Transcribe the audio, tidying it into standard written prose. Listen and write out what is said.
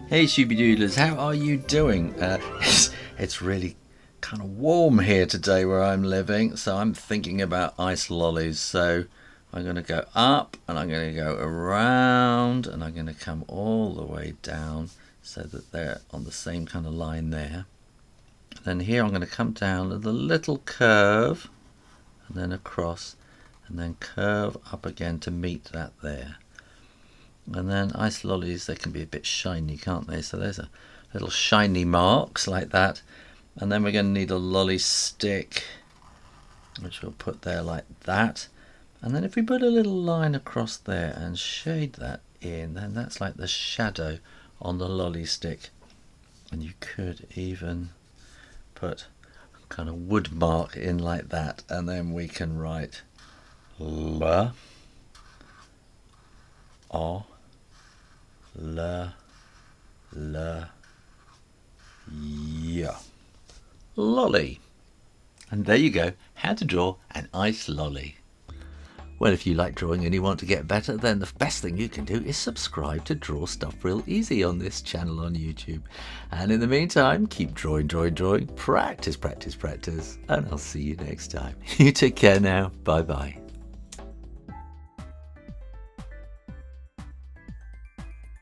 Hey Shooby-Doodlers, how are you doing? It's really kind of warm here today where I'm living, so I'm thinking about ice lollies. So I'm going to go up and I'm going to go around and I'm going to come all the way down so that they're on the same kind of line there. Then here I'm going to come down with a little curve and then across and then curve up again to meet that there. And then ice lollies, they can be a bit shiny, can't they? So there's a little shiny marks like that. And then we're going to need a lolly stick, which we'll put there like that. And then if we put a little line across there and shade that in, then that's like the shadow on the lolly stick. And you could even put a kind of wood mark in like that. And then we can write L, O, L, yeah. Lolly. And there you go, how to draw an ice lolly. Well, if you like drawing and you want to get better, then the best thing you can do is subscribe to Draw Stuff Real Easy on this channel on YouTube. And in the meantime, keep drawing, practice, and I'll see you next time. You take care now. Bye-bye.